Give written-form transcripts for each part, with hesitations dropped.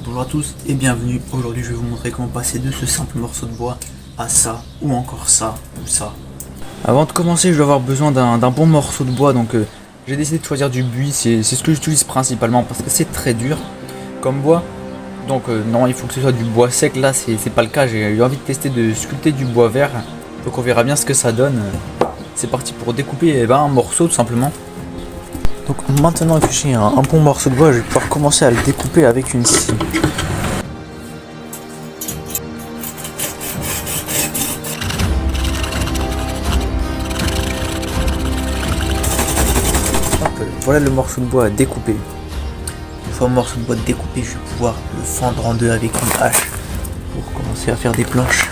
Bonjour à tous et bienvenue. Aujourd'hui je vais vous montrer comment passer de ce simple morceau de bois à ça, ou encore ça, ou ça. Avant de commencer je vais avoir besoin d'un bon morceau de bois, donc j'ai décidé de choisir du buis, c'est ce que j'utilise principalement parce que c'est très dur comme bois. Donc non, il faut que ce soit du bois sec, là c'est pas le cas, j'ai eu envie de tester de sculpter du bois vert. Donc on verra bien ce que ça donne. C'est parti pour découper un morceau tout simplement. Donc maintenant que j'ai un bon morceau de bois, je vais pouvoir commencer à le découper avec une scie. Voilà le morceau de bois à découper. Une fois le morceau de bois découpé, je vais pouvoir le fendre en deux avec une hache pour commencer à faire des planches.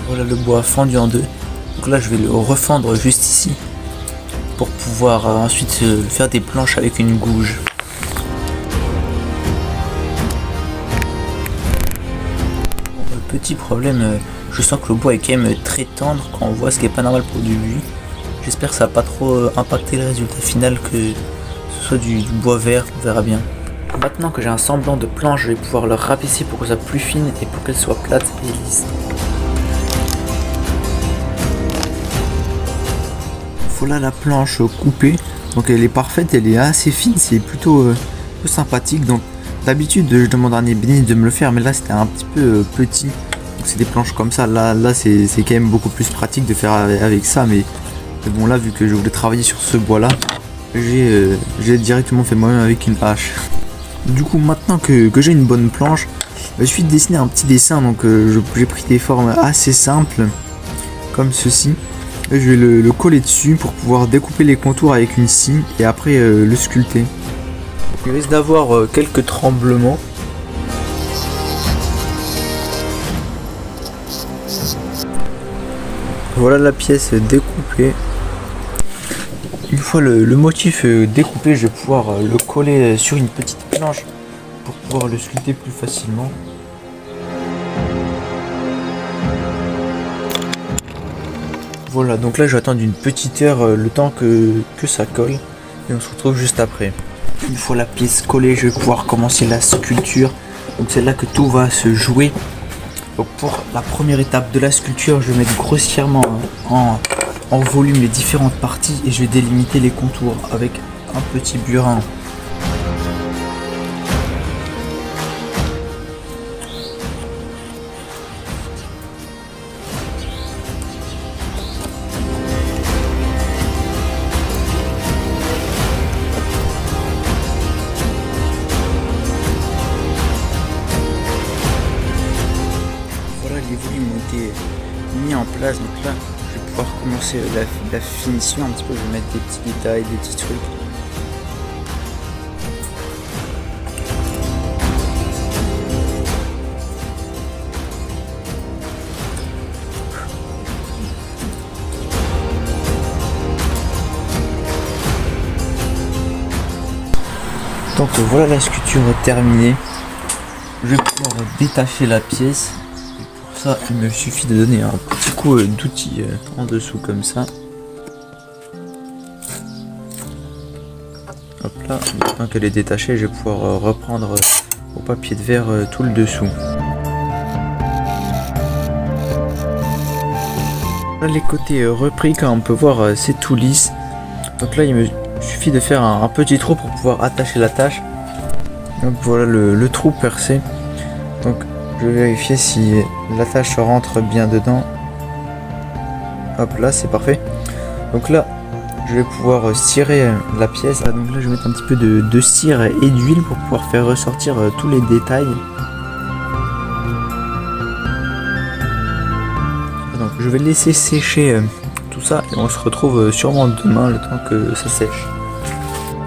Voilà le bois fendu en deux. Donc là je vais le refendre juste ici pour pouvoir ensuite faire des planches avec une gouge. Petit problème, je sens que le bois est quand même très tendre quand on voit, ce qui est pas normal pour du buis. J'espère que ça va pas trop impacter le résultat final, que ce soit du bois vert, on verra bien. Maintenant que j'ai un semblant de planche, je vais pouvoir le rapetisser pour que ça soit plus fine et pour qu'elle soit plate et lisse. Voilà la planche coupée, donc elle est parfaite, elle est assez fine, c'est plutôt sympathique. Donc d'habitude je demande à un ébéniste de me le faire, mais là c'était un petit peu petit. Donc c'est des planches comme ça, là c'est quand même beaucoup plus pratique de faire avec ça, mais bon, là vu que je voulais travailler sur ce bois là, j'ai directement fait moi-même avec une hache. Du coup maintenant que j'ai une bonne planche, je suis de dessiner un petit dessin. Donc j'ai pris des formes assez simples comme ceci. Et je vais le coller dessus pour pouvoir découper les contours avec une scie et après le sculpter. Il risque d'avoir quelques tremblements. Voilà la pièce découpée. Une fois le motif découpé, je vais pouvoir le coller sur une petite planche pour pouvoir le sculpter plus facilement. Voilà, donc là je vais attendre une petite heure le temps que ça colle et on se retrouve juste après. Une fois la pièce collée, je vais pouvoir commencer la sculpture. Donc c'est là que tout va se jouer. Donc pour la première étape de la sculpture, je vais mettre grossièrement en volume les différentes parties et je vais délimiter les contours avec un petit burin. Les volumes ont été mis en place, donc là je vais pouvoir commencer la finition un petit peu. Je vais mettre des petits détails, des petits trucs. Donc voilà la sculpture terminée. Je vais pouvoir détacher la pièce. Ça, il me suffit de donner un petit coup d'outil en dessous comme ça. Hop là, maintenant qu'elle est détachée, je vais pouvoir reprendre au papier de verre tout le dessous. Là, les côtés repris, comme on peut voir, c'est tout lisse. Donc là, il me suffit de faire un petit trou pour pouvoir attacher la tâche. Donc voilà le trou percé. Donc je vais vérifier si l'attache rentre bien dedans. Hop là, c'est parfait. Donc là, je vais pouvoir cirer la pièce. Donc là, je vais mettre un petit peu de cire et d'huile pour pouvoir faire ressortir tous les détails. Donc je vais laisser sécher tout ça et on se retrouve sûrement demain le temps que ça sèche.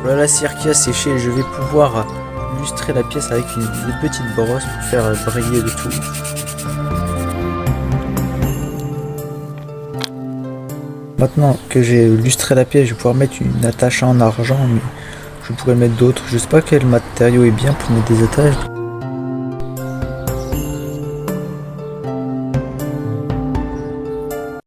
Voilà la cire qui a séché. Je vais pouvoir illustrer la pièce avec une petite brosse pour faire briller le tout. Maintenant que j'ai illustré la pièce, je vais pouvoir mettre une attache en argent, mais je pourrais mettre d'autres. Je sais pas quel matériau est bien pour mettre des attaches.